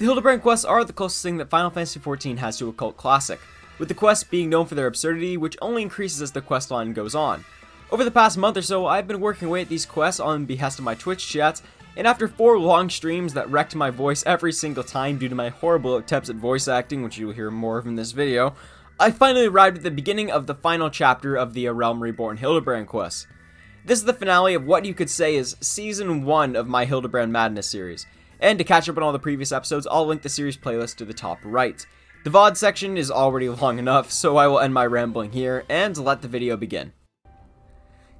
The Hildibrand quests are the closest thing that Final Fantasy XIV has to a cult classic, with the quests being known for their absurdity, which only increases as the quest line goes on. Over the past month or so, I've been working away at these quests on behest of my Twitch chats, and after 4 long streams that wrecked my voice every single time due to my horrible attempts at voice acting, which you will hear more of in this video, I finally arrived at the beginning of the final chapter of the A Realm Reborn Hildibrand quest. This is the finale of what you could say is Season 1 of my Hildibrand Madness series, and to catch up on all the previous episodes, I'll link the series playlist to the top right. The VOD section is already long enough, so I will end my rambling here, and let the video begin.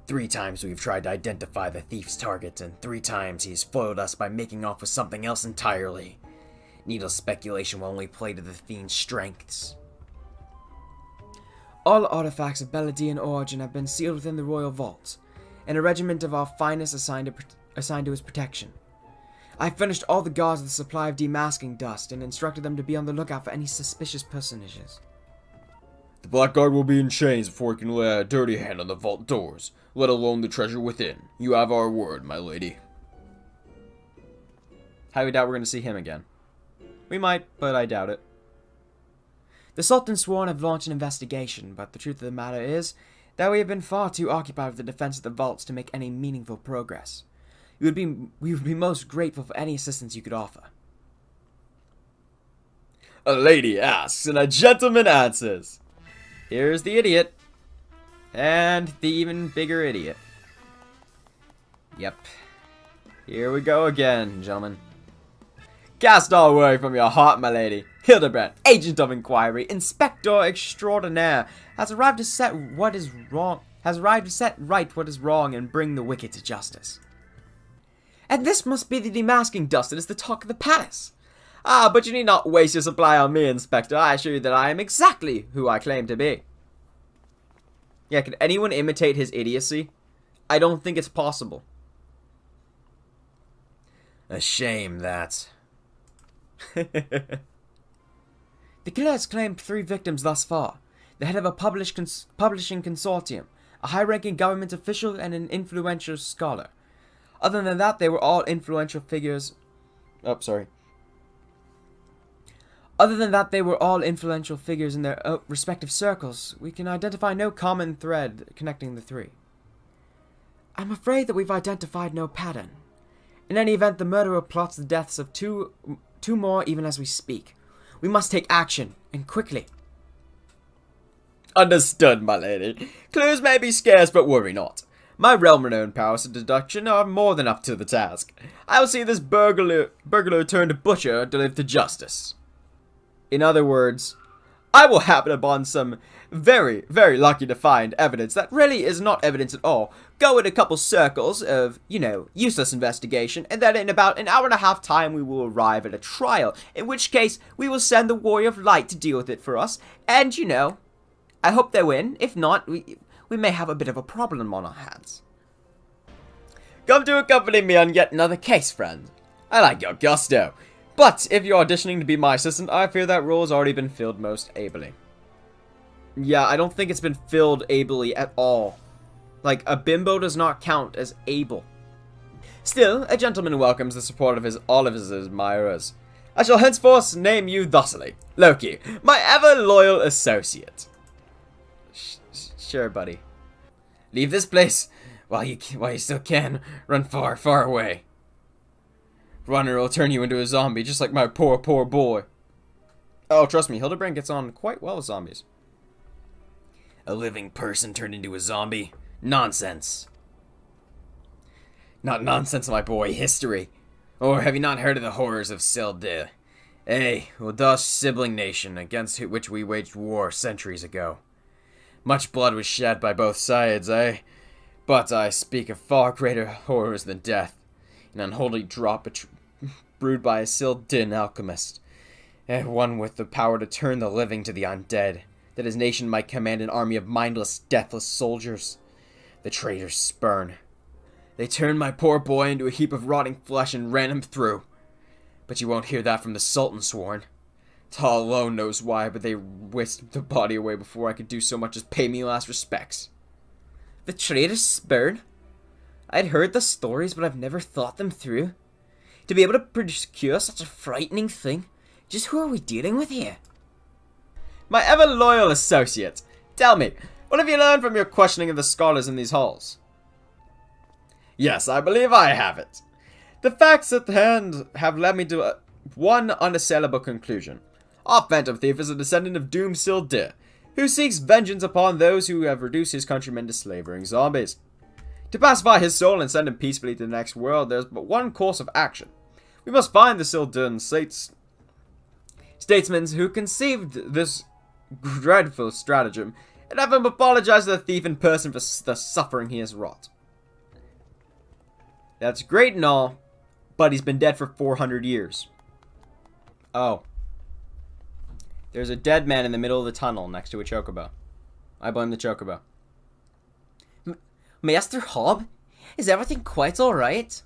3 times we've tried to identify the thief's target, and 3 times he's foiled us by making off with something else entirely. Needless speculation will only play to the fiend's strengths. All artifacts of Beladian origin have been sealed within the royal vault, and a regiment of our finest assigned to his protection. I finished all the guards with a supply of demasking dust, and instructed them to be on the lookout for any suspicious personages. The Blackguard will be in chains before he can lay a dirty hand on the vault doors, let alone the treasure within. You have our word, my lady. Highly doubt we're going to see him again. We might, but I doubt it. The Sultan sworn have launched an investigation, but the truth of the matter is that we have been far too occupied with the defense of the vaults to make any meaningful progress. We would be most grateful for any assistance you could offer. A lady asks and a gentleman answers. Here's the idiot. And the even bigger idiot. Yep. Here we go again, gentlemen. Cast all worry from your heart, my lady. Hildibrand, agent of inquiry, inspector extraordinaire, has arrived to set right what is wrong and bring the wicked to justice. And this must be the demasking dust that is the talk of the palace. Ah, but you need not waste your supply on me, Inspector. I assure you that I am exactly who I claim to be. Yeah, can anyone imitate his idiocy? I don't think it's possible. A shame that... The killer has claimed 3 victims thus far. The head of a publishing consortium, a high-ranking government official, and an influential scholar. Other than that, they were all influential figures... Other than that, they were all influential figures in their respective circles. We can identify no common thread connecting the 3. I'm afraid that we've identified no pattern. In any event, the murderer plots the deaths of two more even as we speak. We must take action, and quickly. Understood, my lady. Clues may be scarce, but worry not. My realm-renowned powers of deduction are more than up to the task. I will see this burglar turned butcher delivered to justice. In other words, I will happen upon some very, very lucky to find evidence that really is not evidence at all, go in a couple circles of, useless investigation, and then in about an hour and a half time we will arrive at a trial, in which case we will send the Warrior of Light to deal with it for us, and, I hope they win. If not, we may have a bit of a problem on our hands. Come to accompany me on yet another case, friend. I like your gusto. But if you're auditioning to be my assistant, I fear that role has already been filled most ably. Yeah, I don't think it's been filled ably at all. Like, a bimbo does not count as able. Still, a gentleman welcomes the support of all of his admirers. I shall henceforth name you thusly, Loki, my ever-loyal associate. Sure, buddy. Leave this place while you still can. Run far, far away. Runner will turn you into a zombie, just like my poor, poor boy. Oh, trust me, Hildibrand gets on quite well with zombies. A living person turned into a zombie? Nonsense. Not nonsense, my boy, history. Or have you not heard of the horrors of Sildeh? A Wadash sibling nation against which we waged war centuries ago. Much blood was shed by both sides, but I speak of far greater horrors than death. An unholy drop brewed by a Sildin alchemist, and one with the power to turn the living to the undead, that his nation might command an army of mindless, deathless soldiers. The traitors spurn. They turned my poor boy into a heap of rotting flesh and ran him through. But you won't hear that from the Sultan sworn. Ta alone knows why, but they whisked the body away before I could do so much as pay me last respects. The traitors spurn? I'd heard the stories, but I've never thought them through. To be able to procure such a frightening thing? Just who are we dealing with here? My ever-loyal associate, tell me, what have you learned from your questioning of the scholars in these halls? Yes, I believe I have it. The facts at hand have led me to one unassailable conclusion. Our Phantom Thief is a descendant of Doom Sildir, who seeks vengeance upon those who have reduced his countrymen to slavering zombies. To pacify his soul and send him peacefully to the next world, there is but one course of action. We must find the Sildiran statesmen who conceived this dreadful stratagem, and have him apologize to the thief in person for the suffering he has wrought. That's great and all, but he's been dead for 400 years. Oh. There's a dead man in the middle of the tunnel next to a chocobo. I blame the chocobo. Master Hob? Is everything quite alright?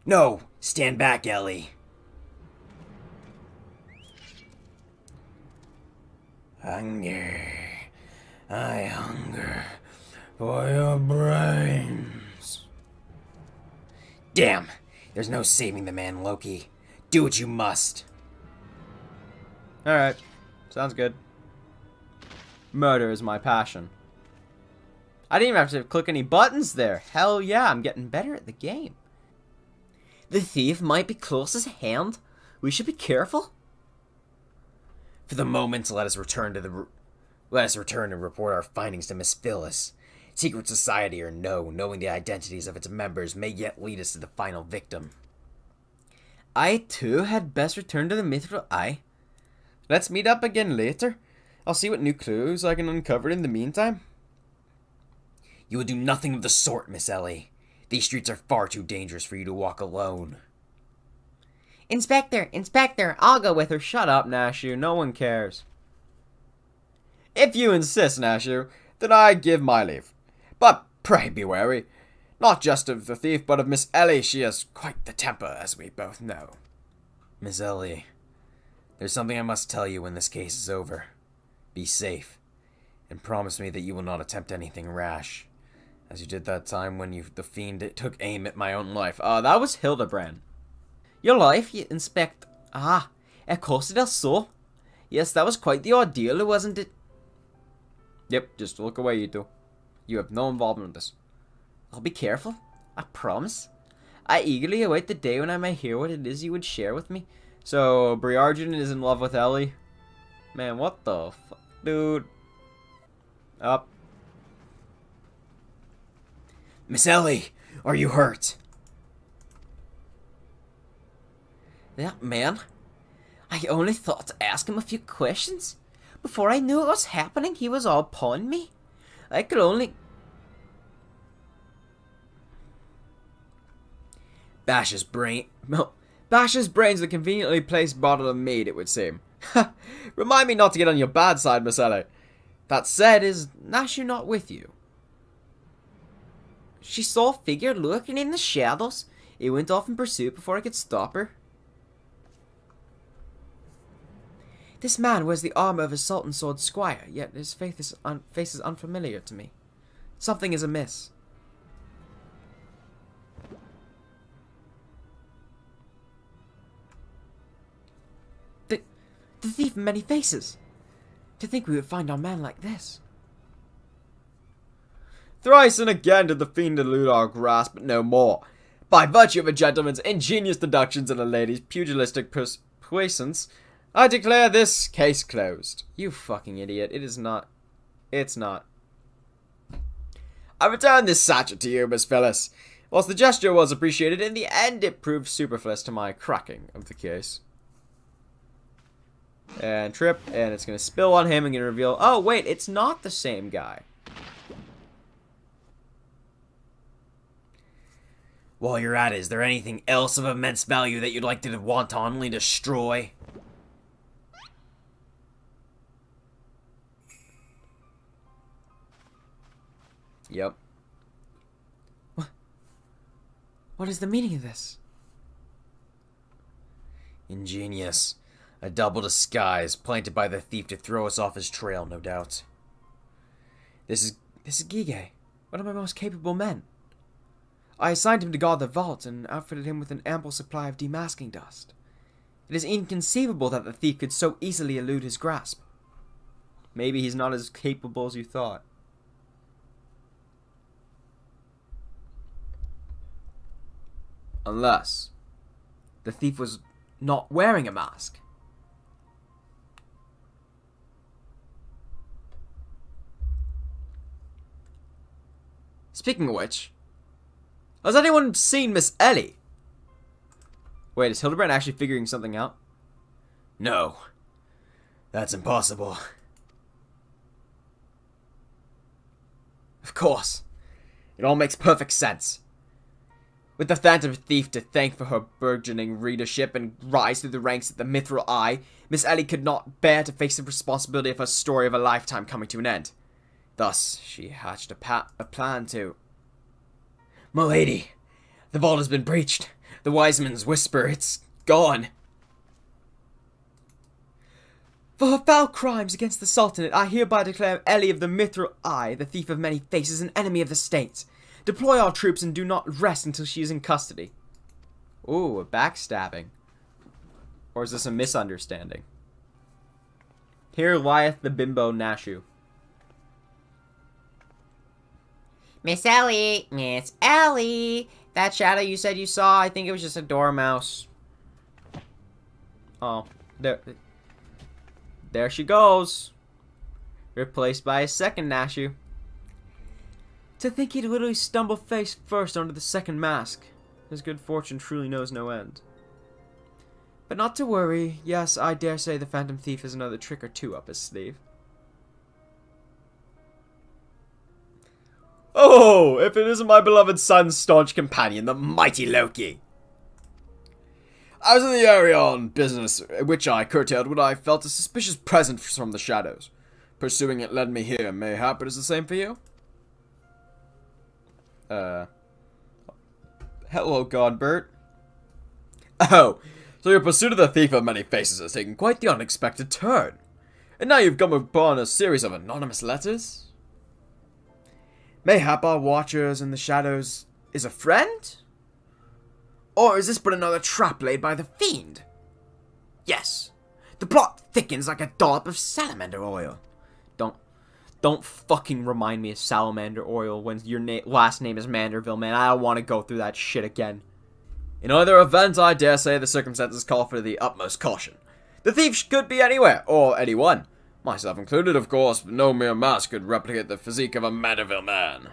No, stand back, Ellie. Hunger. I hunger for your brains. Damn, there's no saving the man, Loki. Do what you must. Alright, sounds good. Murder is my passion. I didn't even have to click any buttons there. Hell yeah, I'm getting better at the game. The thief might be close as hand. We should be careful. For the moment, let us return and report our findings to Miss Phyllis. Secret society or no, knowing the identities of its members may yet lead us to the final victim. I too had best return to the Mithril Eye. Let's meet up again later. I'll see what new clues I can uncover in the meantime. You will do nothing of the sort, Miss Ellie. These streets are far too dangerous for you to walk alone. Inspector, I'll go with her. Shut up, Nashu. No one cares. If you insist, Nashu, then I give my leave. But pray be wary. Not just of the thief, but of Miss Ellie. She has quite the temper, as we both know. Miss Ellie, there's something I must tell you when this case is over. Be safe, and promise me that you will not attempt anything rash, as you did that time when the fiend took aim at my own life. That was Hildibrand. Your life, you inspect... Ah, of course it is so. Yes, that was quite the ordeal, wasn't it? Yep, just look away, you two. You have no involvement in this. I'll be careful. I promise. I eagerly await the day when I may hear what it is you would share with me. So, Briargen is in love with Ellie? Man, what the fuck? Dude. Up. Miss Ellie, are you hurt? That man? I only thought to ask him a few questions. Before I knew what was happening, he was all upon me. I could only... Bash's brain's the conveniently placed bottle of mead, it would seem. Remind me not to get on your bad side, Miss Ellie. That said, is Nashu not with you? She saw a figure lurking in the shadows. It went off in pursuit before I could stop her. This man wears the armor of a Sultan Sword Squire, yet his face is unfamiliar to me. Something is amiss. The thief in many faces. To think we would find our man like this. Thrice and again did the fiend elude our grasp, but no more. By virtue of a gentleman's ingenious deductions and a lady's pugilistic puissance, I declare this case closed. You fucking idiot. It is not. It's not. I return this satchel to you, Miss Phyllis. Whilst the gesture was appreciated, in the end it proved superfluous to my cracking of the case. And trip, and it's going to spill on him and going to reveal, oh wait, it's not the same guy. While you're at it, is there anything else of immense value that you'd like to wantonly destroy? Yep. What is the meaning of this? Ingenious. A double disguise, planted by the thief to throw us off his trail, no doubt. This is Gige, one of my most capable men. I assigned him to guard the vault and outfitted him with an ample supply of demasking dust. It is inconceivable that the thief could so easily elude his grasp. Maybe he's not as capable as you thought. Unless the thief was not wearing a mask. Speaking of which, has anyone seen Miss Ellie? Wait, is Hildibrand actually figuring something out? No. That's impossible. Of course. It all makes perfect sense. With the Phantom Thief to thank for her burgeoning readership and rise through the ranks at the Mithril Eye, Miss Ellie could not bear to face the responsibility of her story of a lifetime coming to an end. Thus, she hatched a plan to... Milady, the vault has been breached. The wise men's whisper, it's gone. For her foul crimes against the Sultanate, I hereby declare Ellie of the Mithril Eye, the thief of many faces, an enemy of the state. Deploy our troops and do not rest until she is in custody. Ooh, a backstabbing. Or is this a misunderstanding? Here lieth the bimbo Nashu. Miss Ellie! Miss Ellie! That shadow you said you saw, I think it was just a dormouse. Oh, there she goes. Replaced by a second Nashu. To think he'd literally stumble face first onto the second mask. His good fortune truly knows no end. But not to worry. Yes, I dare say the Phantom Thief has another trick or two up his sleeve. Oh, if it isn't my beloved son's staunch companion, the mighty Loki. I was in the area on business, which I curtailed when I felt a suspicious presence from the shadows. Pursuing it led me here. Mayhap it is the same for you? Hello, Godbert. Oh, so your pursuit of the thief of many faces has taken quite the unexpected turn. And now you've come upon a series of anonymous letters? Mayhap our watchers in the shadows is a friend? Or is this but another trap laid by the fiend? Yes, the plot thickens like a dollop of salamander oil. Don't fucking remind me of salamander oil when your last name is Manderville, man. I don't want to go through that shit again. In either event, I dare say the circumstances call for the utmost caution. The thief could be anywhere, or anyone. Myself included, of course, but no mere mask could replicate the physique of a Manderville man.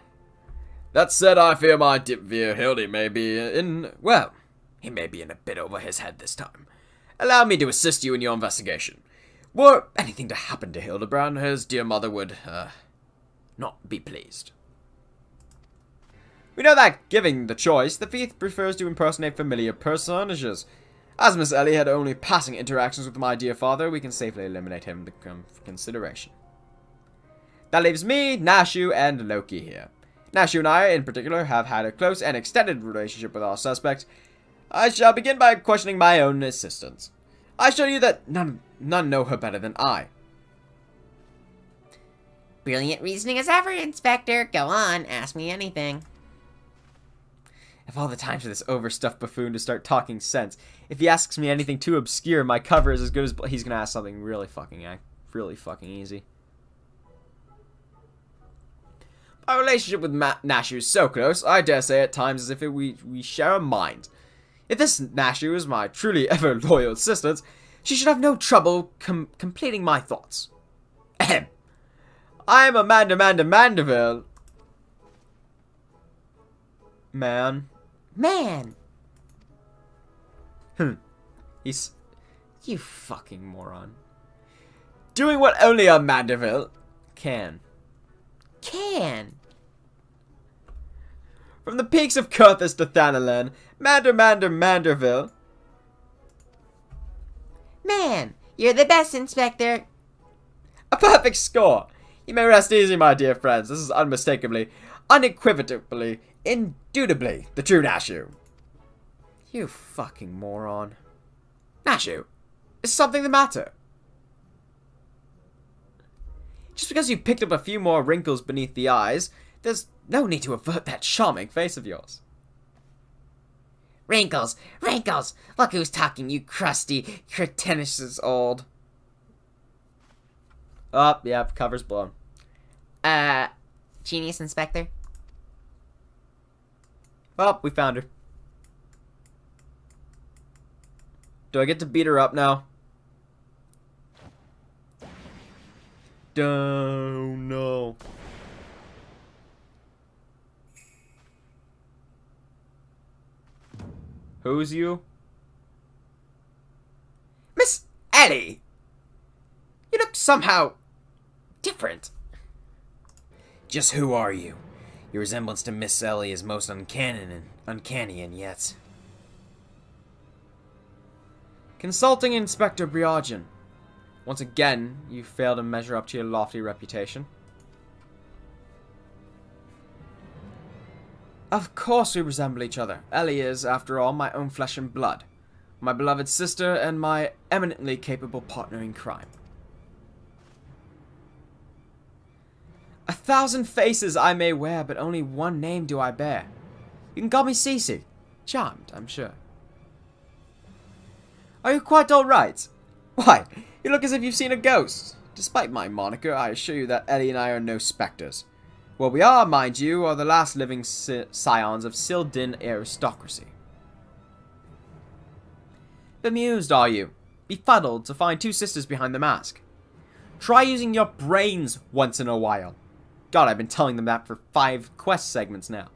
That said, I fear my dear Hildy may be well, he may be in a bit over his head this time. Allow me to assist you in your investigation. Were anything to happen to Hildibrand, his dear mother would, not be pleased. We know that, given the choice, the thief prefers to impersonate familiar personages. As Miss Ellie had only passing interactions with my dear father, we can safely eliminate him from consideration. That leaves me, Nashu, and Loki here. Nashu and I, in particular, have had a close and extended relationship with our suspect. I shall begin by questioning my own assistants. I assure you that none know her better than I. Brilliant reasoning as ever, Inspector. Go on, ask me anything. Of all the time for this overstuffed buffoon to start talking sense, if he asks me anything too obscure, my cover is as good as he's gonna ask something really fucking easy. My relationship with Nashu is so close, I dare say at times as if we share a mind. If this Nashu is my truly ever loyal assistant, she should have no trouble completing my thoughts. Ahem. I am Amanda Manderville. Man. He's... You fucking moron. Doing what only a Manderville can. From the peaks of Kurthus to Thanalan, Manderville. Man, you're the best, Inspector. A perfect score. You may rest easy, my dear friends. This is unmistakably, unequivocally, indubitably the true Nashu. You fucking moron. Nashu, is something the matter? Just because you picked up a few more wrinkles beneath the eyes, there's no need to avert that charming face of yours. Wrinkles! Wrinkles! Look who's talking, you crusty, Cretinis's old. Oh, yep, cover's blown. Genius Inspector? Well, we found her. Do I get to beat her up now? Oh, no. Who's you? Miss Ellie! You look somehow different. Just who are you? Your resemblance to Miss Ellie is most uncanny and yet... Consulting Inspector Briagen. Once again, you fail to measure up to your lofty reputation. Of course we resemble each other. Ellie is, after all, my own flesh and blood. My beloved sister and my eminently capable partner in crime. 1,000 faces I may wear, but only one name do I bear. You can call me Cece. Charmed, I'm sure. Are you quite alright? Why, you look as if you've seen a ghost. Despite my moniker, I assure you that Ellie and I are no spectres. What we are, mind you, are the last living scions of Sildin aristocracy. Bemused, are you? Befuddled to find two sisters behind the mask? Try using your brains once in a while. God, I've been telling them that for 5 quest segments now.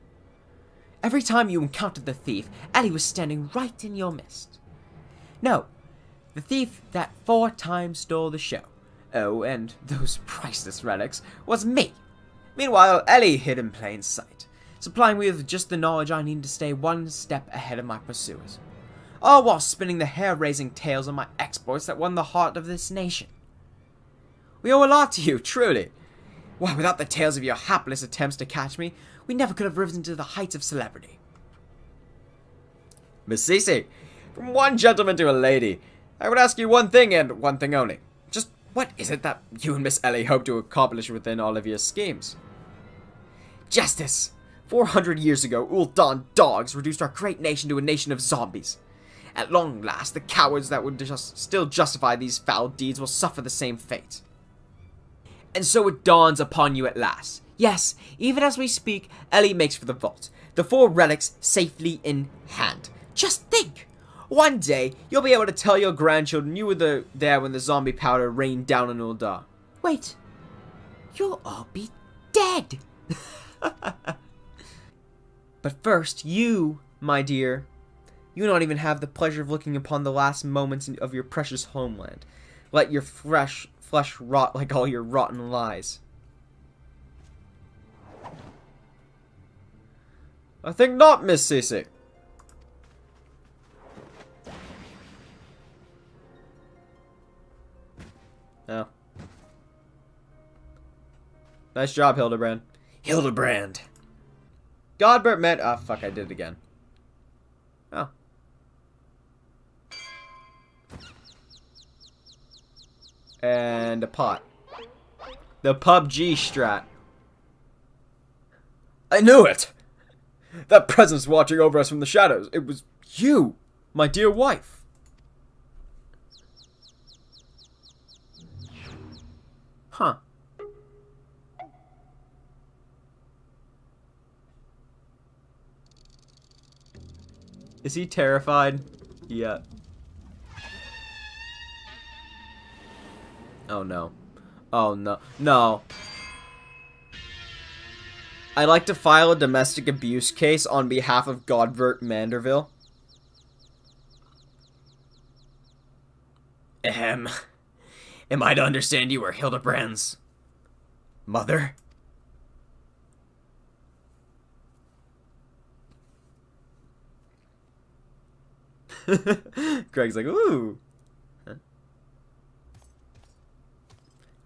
Every time you encountered the thief, Ellie was standing right in your midst. No, the thief that 4 times stole the show, oh, and those priceless relics, was me. Meanwhile, Ellie hid in plain sight, supplying me with just the knowledge I need to stay one step ahead of my pursuers. All while spinning the hair-raising tales of my exploits that won the heart of this nation. We owe a lot to you, truly. Why, without the tales of your hapless attempts to catch me, we never could have risen to the heights of celebrity. Miss Cece, from one gentleman to a lady, I would ask you one thing and one thing only. Just what is it that you and Miss Ellie hope to accomplish within all of your schemes? Justice! 400 years ago, Uldan dogs reduced our great nation to a nation of zombies. At long last, the cowards that would still justify these foul deeds will suffer the same fate. And so it dawns upon you at last. Yes, even as we speak, Ellie makes for the vault, the 4 relics safely in hand. Just think! One day, you'll be able to tell your grandchildren you were there when the zombie powder rained down on Uldan. Wait, you'll all be dead! But first, you, my dear, you don't even have the pleasure of looking upon the last moments of your precious homeland. Let your flesh rot like all your rotten lies. I think not, Miss Cece. No. Nice job, Hildibrand. Hildibrand. Godbert met. Ah, fuck, I did it again. Oh. And a pot. The PUBG strat. I knew it! That presence watching over us from the shadows. It was you, my dear wife. Huh. Is he terrified? Yeah. Oh no. Oh no. No. I'd like to file a domestic abuse case on behalf of Godvert Manderville. Am I to understand you are Hildibrand's mother? Greg's like, ooh. Huh?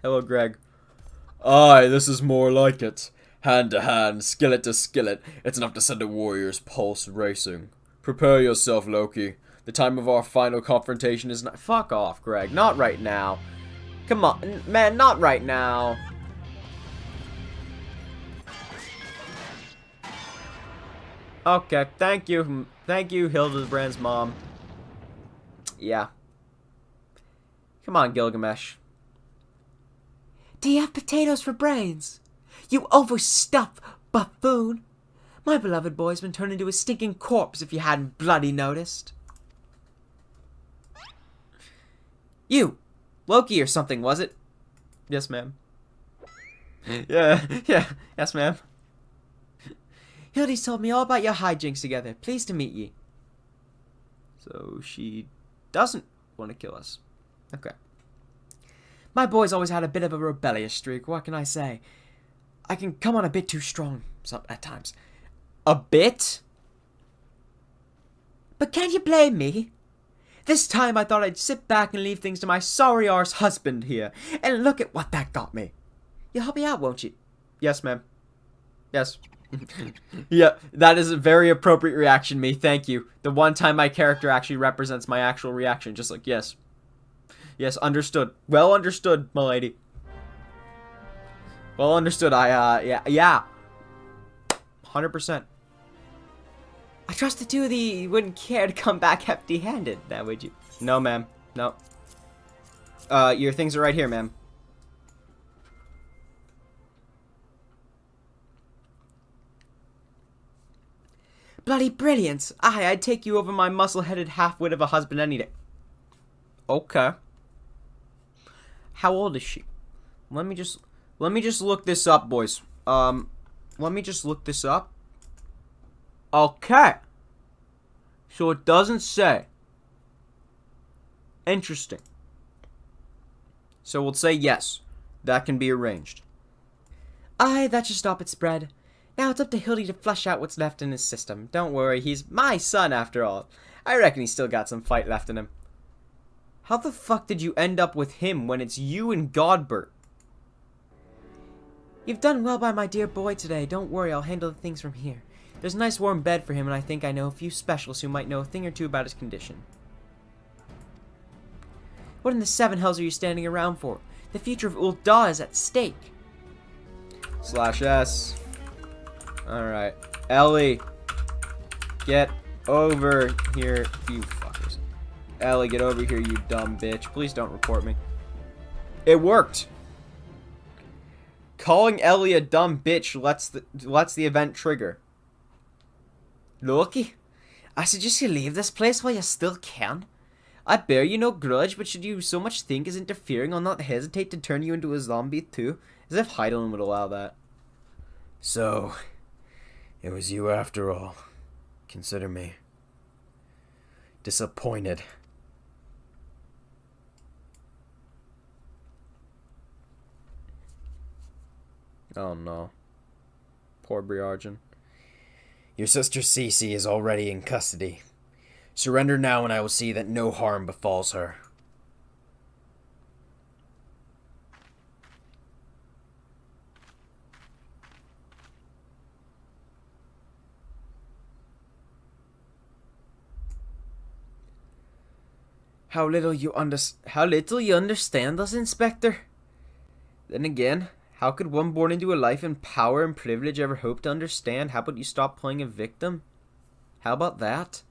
Hello, Greg. Aye, this is more like it. Hand to hand, skillet to skillet, it's enough to send a warrior's pulse racing. Prepare yourself, Loki. The time of our final confrontation is not— Fuck off, Greg. Not right now. Come on, man, not right now. Okay, thank you. Thank you, Hildibrand's mom. Yeah. Come on, Gilgamesh. Do you have potatoes for brains? You overstuffed buffoon! My beloved boy's been turned into a stinking corpse if you hadn't bloody noticed. You! Loki or something, was it? Yes, ma'am. Yeah, yes, ma'am. Hildy's told me all about your hijinks together. Pleased to meet ye. So she doesn't want to kill us. Okay. My boy's always had a bit of a rebellious streak, what can I say? I can come on a bit too strong at times. A bit? But can't you blame me? This time I thought I'd sit back and leave things to my sorry arse husband here. And look at what that got me. You'll help me out, won't you? Yes, ma'am. Yes. Yeah, that is a very appropriate reaction, me. Thank you. The one time my character actually represents my actual reaction. Just like, yes. Yes, understood. Well understood, milady. Well understood. Yeah. 100%. I trust the two of you wouldn't care to come back empty-handed, now would you? No, ma'am. No. Your things are right here, ma'am. Bloody brilliant! I'd take you over my muscle-headed half-wit of a husband any day. Okay. How old is she? Let me just look this up, boys. Let me just look this up. Okay. So it doesn't say. Interesting. So we'll say yes. That can be arranged. Aye, that should stop it spread. Now it's up to Hildy to flush out what's left in his system. Don't worry, he's my son after all. I reckon he's still got some fight left in him. How the fuck did you end up with him when it's you and Godbert? You've done well by my dear boy today. Don't worry, I'll handle the things from here. There's a nice warm bed for him, and I think I know a few specialists who might know a thing or two about his condition. What in the seven hells are you standing around for? The future of Ul'dah is at stake. /S. Alright. Ellie. Get over here, you fuckers. Ellie, get over here, you dumb bitch. Please don't report me. It worked. Calling Ellie a dumb bitch lets the event trigger. Loki, I suggest you leave this place while you still can. I bear you no grudge, but should you so much think is interfering, I'll not hesitate to turn you into a zombie too. As if Heidelin would allow that. So, it was you after all. Consider me disappointed. Oh no. Poor Briargen. Your sister Cece is already in custody. Surrender now and I will see that no harm befalls her. How little you understand us, Inspector. Then again, how could one born into a life in power and privilege ever hope to understand? How about you stop playing a victim? How about that?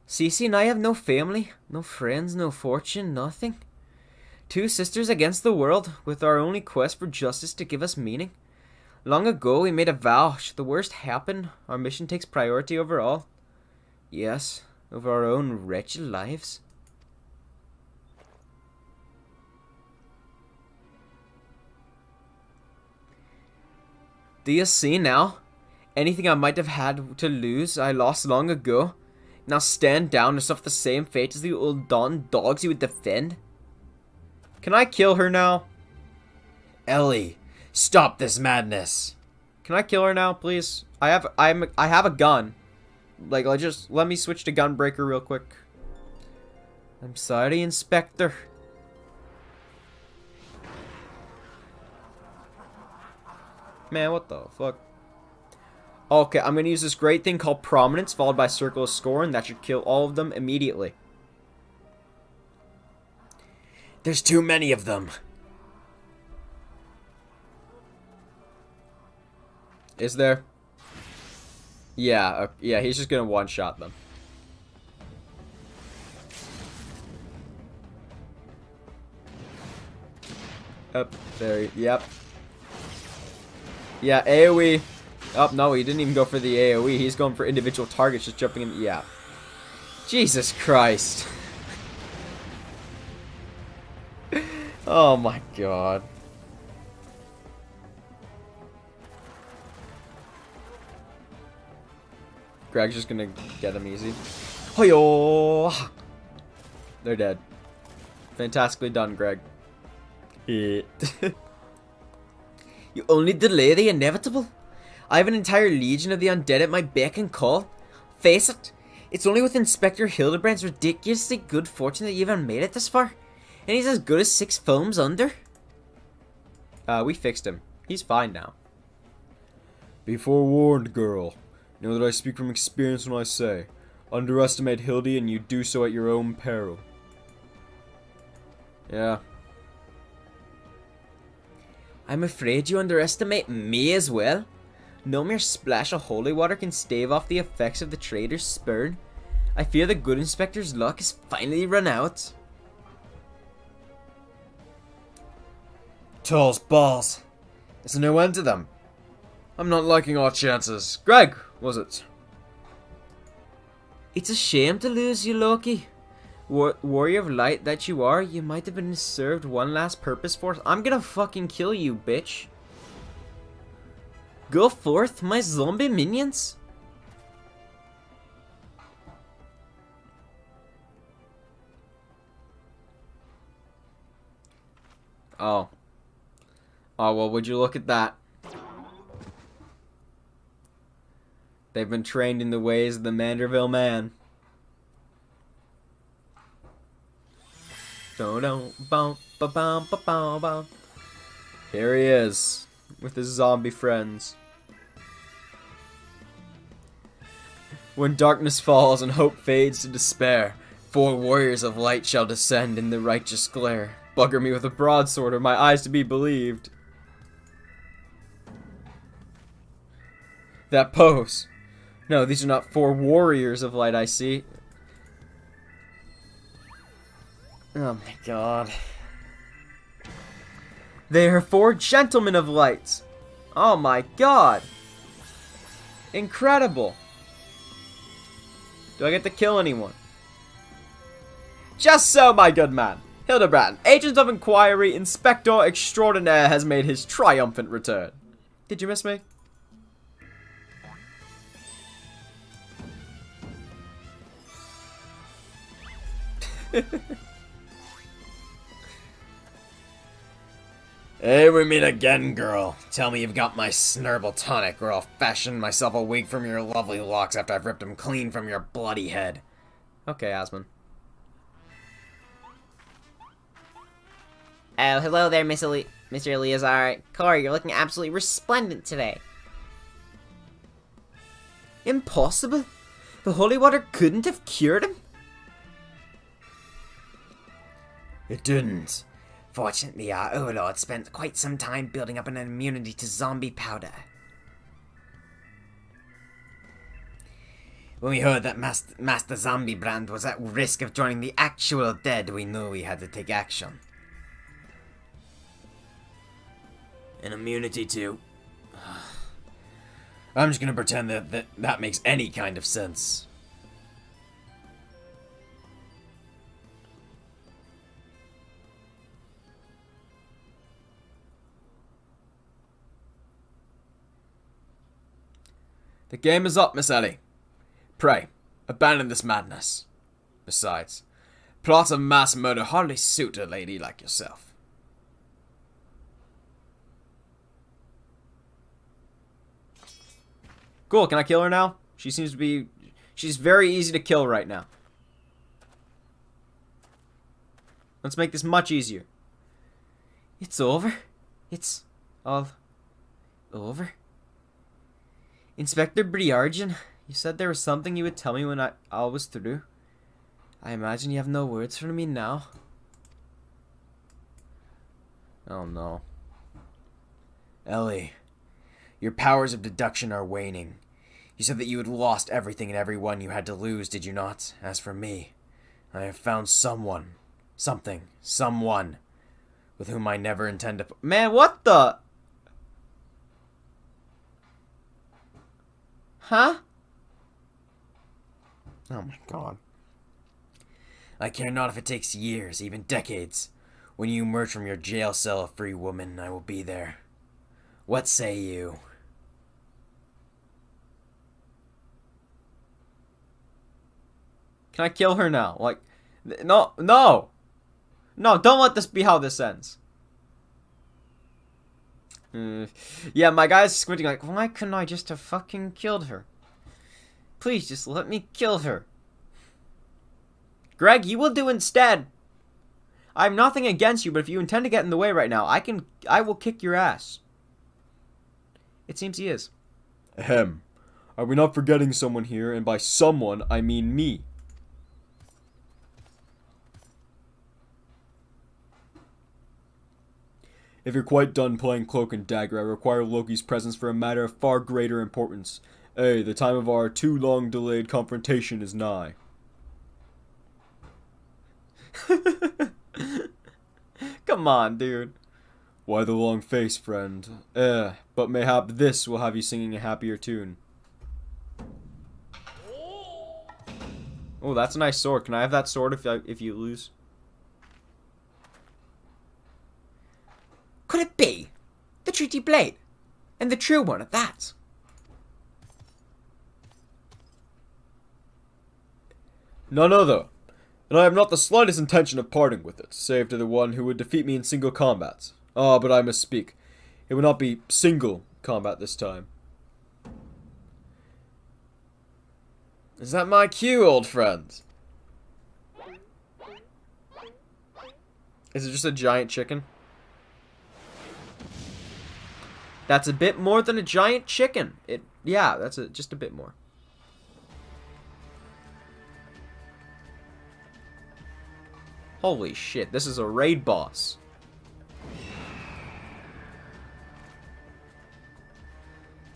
Cece and I have no family, no friends, no fortune, nothing. Two sisters against the world, with our only quest for justice to give us meaning. Long ago we made a vow, should the worst happen, our mission takes priority over all. Yes, over our own wretched lives. Do you see now? Anything I might have had to lose, I lost long ago. Now stand down and suffer the same fate as the old Don dogs you would defend? Can I kill her now? Ellie, stop this madness. Can I kill her now, please? I have a gun. Like, let me switch to Gunbreaker real quick. I'm sorry, Inspector. Man, what the fuck? Okay, I'm gonna use this great thing called Prominence, followed by Circle of Scorn. That should kill all of them immediately. There's too many of them. Is there? Yeah, yeah, he's just gonna one-shot them. Up there, yep. Yeah, AoE. Oh, no, he didn't even go for the AoE. He's going for individual targets, just jumping in. Yeah. Jesus Christ. Oh my god. Greg's just gonna get him easy. Hoyo! They're dead. Fantastically done, Greg. You only delay the inevitable? I have an entire legion of the undead at my beck and call. Face it, it's only with Inspector Hildibrand's ridiculously good fortune that you even made it this far. And he's as good as 6 films under. We fixed him. He's fine now. Be forewarned, girl. Know that I speak from experience when I say, underestimate Hildy and you do so at your own peril. Yeah. I'm afraid you underestimate me as well. No mere splash of holy water can stave off the effects of the traitor's spurn. I fear the good inspector's luck has finally run out. Tall's balls. There's no end to them. I'm not liking our chances. Greg, was it? It's a shame to lose you, Loki. Warrior of light that you are, you might have been served one last purpose for. I'm gonna fucking kill you, bitch. Go forth, my zombie minions. Oh. Oh, well, would you look at that? They've been trained in the ways of the Manderville man. Here he is, with his zombie friends. When darkness falls and hope fades to despair, 4 warriors of light shall descend in the righteous glare. Bugger me with a broadsword or my eyes to be believed. That pose. No, these are not 4 warriors of light I see. Oh my god. They are 4 gentlemen of light. Oh my god. Incredible. Do I get to kill anyone? Just so, my good man. Hildibrand, Agent of Inquiry, Inspector Extraordinaire, has made his triumphant return. Did you miss me? Hey, we meet again, girl. Tell me you've got my snurble tonic, or I'll fashion myself a wig from your lovely locks after I've ripped them clean from your bloody head. Okay, Asmon. Oh, hello there, Mr. Eleazar. Corey, you're looking absolutely resplendent today. Impossible. The holy water couldn't have cured him. It didn't. Fortunately, our overlord spent quite some time building up an immunity to zombie powder. When we heard that Master Zombie Brand was at risk of joining the actual dead, we knew we had to take action. An immunity to... I'm just gonna pretend that makes any kind of sense. The game is up, Miss Ellie. Pray, abandon this madness. Besides, plots of mass murder hardly suit a lady like yourself. Cool, can I kill her now? She seems to be... She's very easy to kill right now. Let's make this much easier. It's over. It's all over. Inspector Briardian, you said there was something you would tell me when I was through. I imagine you have no words for me now. Oh no. Ellie, your powers of deduction are waning. You said that you had lost everything and everyone you had to lose, did you not? As for me, I have found someone, something, someone, with whom I never intend to... Man, what the... Huh? Oh my god. I care not if it takes years, even decades. When you emerge from your jail cell a free woman, I will be there. What say you? Can I kill her now? Like, no, no! No, don't let this be how this ends. Yeah, my guy's squinting like, why couldn't I just have fucking killed her? Please, just let me kill her. Greg, you will do instead. I have nothing against you, but if you intend to get in the way right now, I will kick your ass. It seems he is. Ahem. Are we not forgetting someone here? And by someone, I mean me. If you're quite done playing Cloak and Dagger, I require Loki's presence for a matter of far greater importance. The time of our too long delayed confrontation is nigh. Come on, dude. Why the long face, friend? But mayhap this will have you singing a happier tune. Oh, that's a nice sword. Can I have that sword if you lose? Could it be? The treaty blade. And the true one at that. None other. And I have not the slightest intention of parting with it, save to the one who would defeat me in single combats. Ah, but I misspeak. It would not be single combat this time. Is that my cue, old friend? Is it just a giant chicken? That's a bit more than a giant chicken. Yeah, that's just a bit more. Holy shit, this is a raid boss.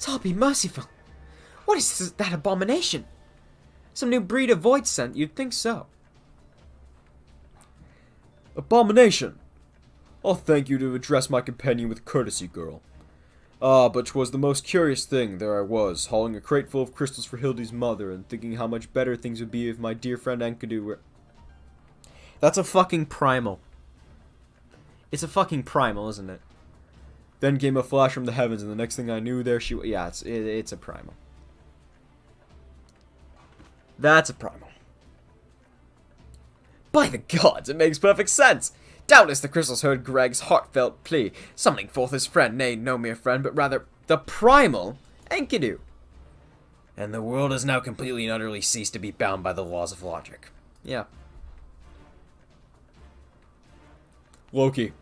God be merciful. What is that abomination? Some new breed of void scent, you'd think so. Abomination! I'll thank you to address my companion with courtesy, girl. Ah, but 'twas the most curious thing there I was, hauling a crate full of crystals for Hildy's mother, and thinking how much better things would be if my dear friend Enkidu were... That's a fucking primal. It's a fucking primal, isn't it? Then came a flash from the heavens, and the next thing I knew, there she was. Yeah, it's a primal. That's a primal. By the gods, it makes perfect sense. Doubtless the crystals heard Greg's heartfelt plea, summoning forth his friend, nay, no mere friend, but rather the primal Enkidu. And the world has now completely and utterly ceased to be bound by the laws of logic. Yeah. Loki,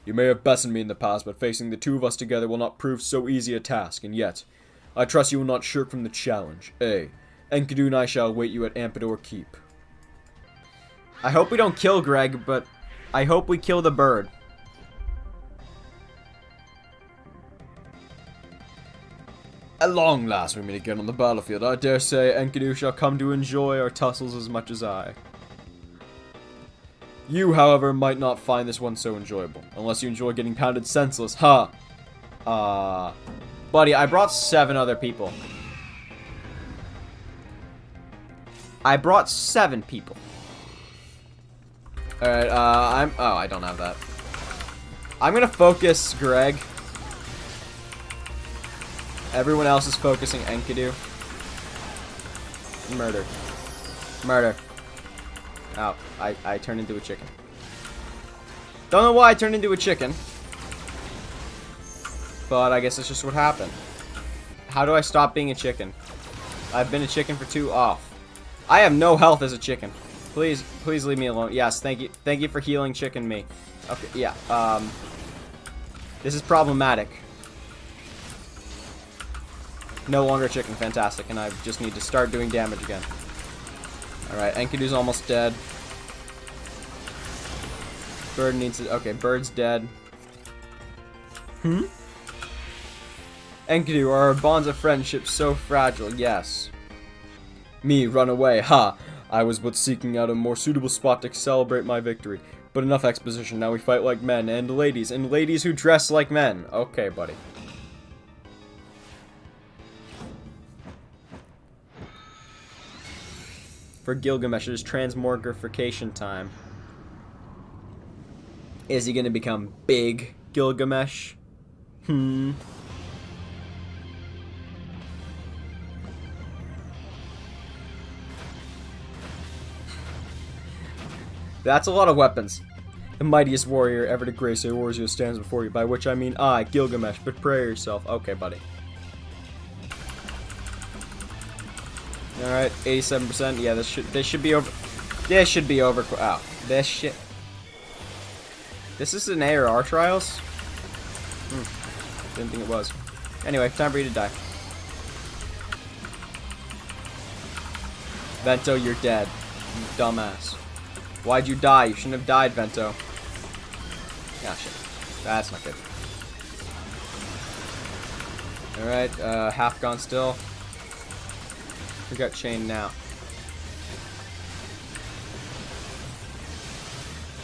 you may have bested me in the past, but facing the two of us together will not prove so easy a task, and yet, I trust you will not shirk from the challenge. Enkidu and I shall await you at Ampidor Keep. I hope we don't kill Greg, but I hope we kill the bird. At long last we meet again on the battlefield. I dare say Enkidu shall come to enjoy our tussles as much as I. You, however, might not find this one so enjoyable, unless you enjoy getting pounded senseless. Ha! Buddy, I brought 7 other people. I brought 7 people. Alright, oh, I don't have that. I'm gonna focus Greg. Everyone else is focusing Enkidu. Murder. Murder. Oh, I turned into a chicken. Don't know why I turned into a chicken. But I guess it's just what happened. How do I stop being a chicken? I've been a chicken for too off. I have no health as a chicken. Please leave me alone. Yes, thank you. Thank you for healing chicken me. Okay, yeah. This is problematic. No longer chicken, fantastic, and I just need to start doing damage again. Alright, Enkidu's almost dead. Bird needs to... Okay, bird's dead. Enkidu, are our bonds of friendship so fragile? Yes. Me, run away. Ha! I was but seeking out a more suitable spot to celebrate my victory. But enough exposition, now we fight like men, and ladies who dress like men. Okay, buddy. For Gilgamesh, it is transmogrification time. Is he gonna become big Gilgamesh? That's a lot of weapons. The mightiest warrior ever to grace Eorzea stands before you, by which I mean I, Gilgamesh, but prepare yourself. Okay, buddy. Alright, 87%. Yeah, this should be over. This should be over. Ow. This shit. This is an ARR trials? Didn't think it was. Anyway, time for you to die. Vento, you're dead. You dumbass. Why'd you die? You shouldn't have died, Vento. Ah, shit. That's not good. Alright, half gone still. We got chained now.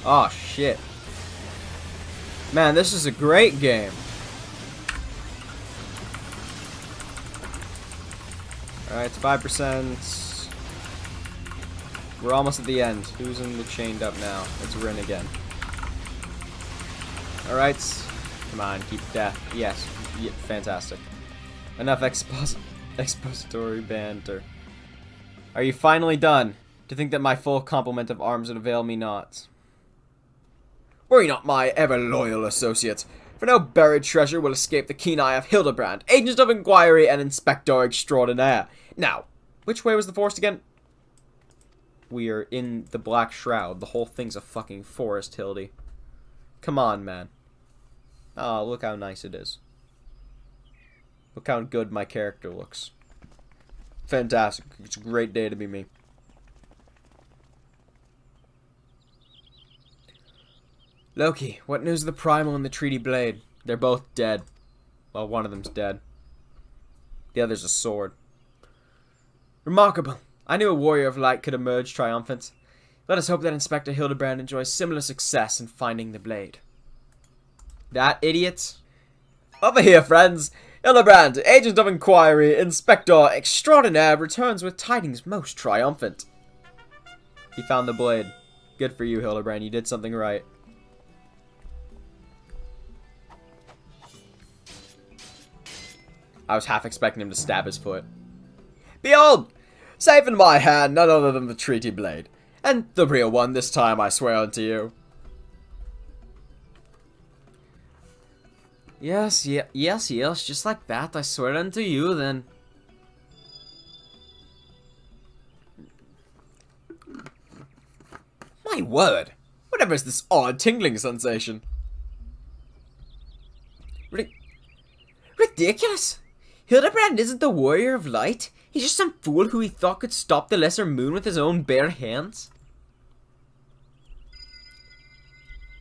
Oh, shit. Man, this is a great game. Alright, it's 5%. We're almost at the end. Who's in the chained up now? It's Rin again. Alright. Come on, keep death. Yes. Yeah, fantastic. Enough expository banter. Are you finally done? To think that my full complement of arms would avail me not. Worry not, my ever-loyal associates, for no buried treasure will escape the keen eye of Hildibrand, agent of inquiry and inspector extraordinaire. Now, which way was the forest again? We are in the Black Shroud. The whole thing's a fucking forest, Hildy. Come on, man. Oh, look how nice it is. Look how good my character looks. Fantastic. It's a great day to be me. Loki, what news of the Primal and the Treaty Blade? They're both dead. Well, one of them's dead. The other's a sword. Remarkable. I knew a warrior of light could emerge triumphant. Let us hope that Inspector Hildibrand enjoys similar success in finding the blade. That idiot? Over here, friends! Hildibrand, agent of inquiry, inspector extraordinaire, returns with tidings most triumphant. He found the blade. Good for you, Hildibrand. You did something right. I was half expecting him to stab his foot. Behold! Safe in my hand, none other than the treaty blade. And the real one this time, I swear unto you. Yes, just like that, I swear unto you, then. My word! Whatever is this odd tingling sensation? Ridiculous! Hildibrand isn't the warrior of light. He's just some fool who he thought could stop the lesser moon with his own bare hands.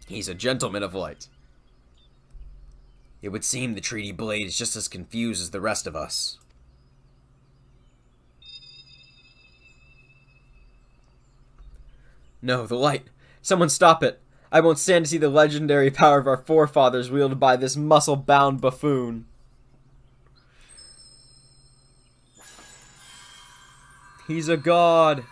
He's a gentleman of light. It would seem the treaty blade is just as confused as the rest of us. No, the light. Someone stop it. I won't stand to see the legendary power of our forefathers wielded by this muscle-bound buffoon. He's a god.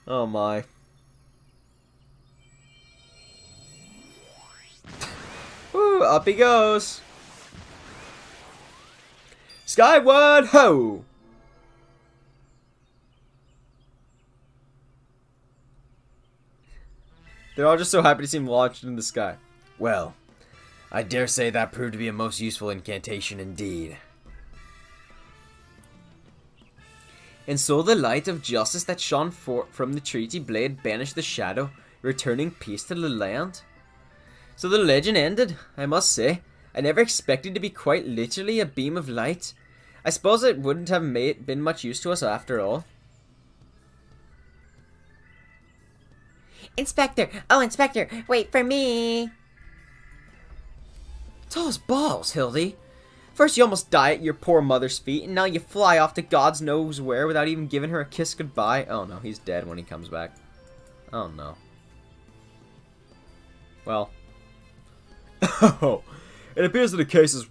Oh my. Woo, up he goes. Skyward ho! They're all just so happy to see him launched in the sky. Well, I dare say that proved to be a most useful incantation indeed. And so the light of justice that shone forth from the treaty blade banished the shadow, returning peace to the land. So the legend ended, I must say. I never expected to be quite literally a beam of light. I suppose it wouldn't have been much use to us after all. Inspector! Oh, Inspector! Wait for me! Tall's balls, Hildy. First you almost die at your poor mother's feet, and now you fly off to God's knows where without even giving her a kiss goodbye. Oh no, he's dead when he comes back. Oh no. Well. Oh, it appears that the case of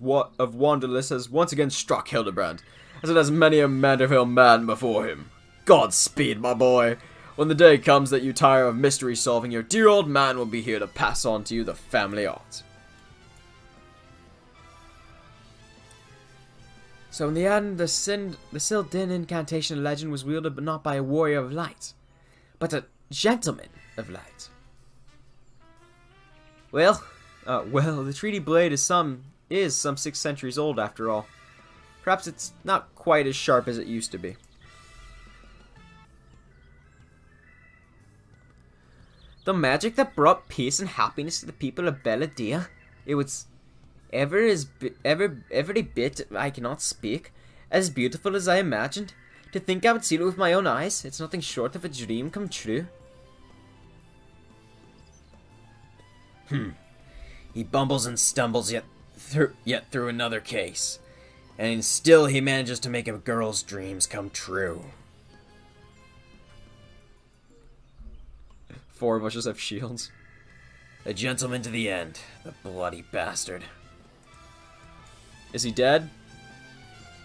Wanderlust has once again struck Hildibrand, as it has many a Manderville man before him. Godspeed, my boy. When the day comes that you tire of mystery solving, your dear old man will be here to pass on to you the family art. So in the end, the Sildin incantation legend was wielded but not by a warrior of light, but a gentleman of light. Well, the treaty blade is some 6 centuries old after all. Perhaps it's not quite as sharp as it used to be. The magic that brought peace and happiness to the people of Belladia, it was every bit I cannot speak, as beautiful as I imagined. To think I would see it with my own eyes, it's nothing short of a dream come true. He bumbles and stumbles yet through another case, and still he manages to make a girl's dreams come true. 4 of us just have shields. A gentleman to the end, the bloody bastard. Is he dead?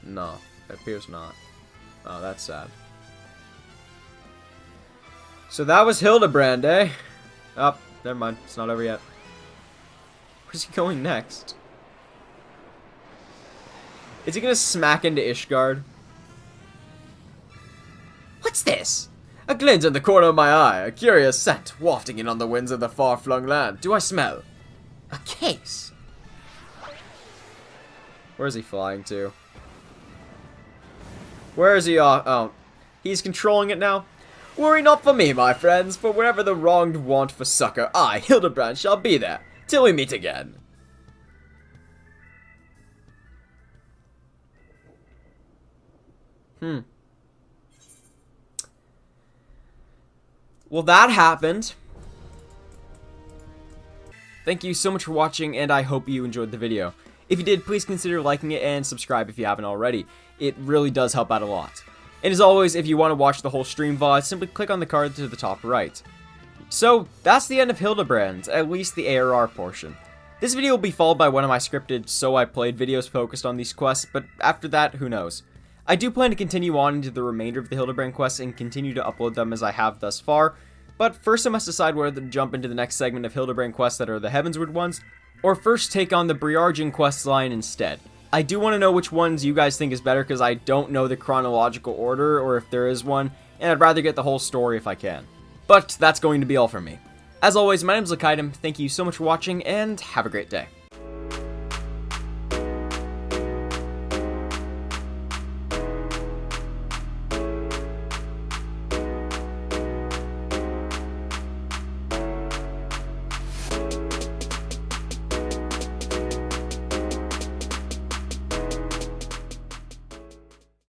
No, it appears not. Oh, that's sad. So that was Hildibrand, eh? Oh, never mind. It's not over yet. Where's he going next? Is he gonna smack into Ishgard? What's this? A glint in the corner of my eye, a curious scent wafting in on the winds of the far-flung land. Do I smell? A case. Where is he flying to? Where is he off? Oh, he's controlling it now? Worry not for me, my friends, for wherever the wronged want for succor, I, Hildibrand, shall be there, till we meet again. Well, that happened. Thank you so much for watching, and I hope you enjoyed the video. If you did, please consider liking it and subscribe if you haven't already. It really does help out a lot. And as always, if you want to watch the whole stream VOD, simply click on the card to the top right. So, that's the end of Hildibrand, at least the ARR portion. This video will be followed by one of my scripted So I Played videos focused on these quests, but after that, who knows. I do plan to continue on into the remainder of the Hildibrand quests and continue to upload them as I have thus far, but first I must decide whether to jump into the next segment of Hildibrand quests that are the Heavensward ones, or first take on the Briargin quest line instead. I do want to know which ones you guys think is better because I don't know the chronological order or if there is one, and I'd rather get the whole story if I can. But that's going to be all from me. As always, my name is Lokidum, thank you so much for watching, and have a great day.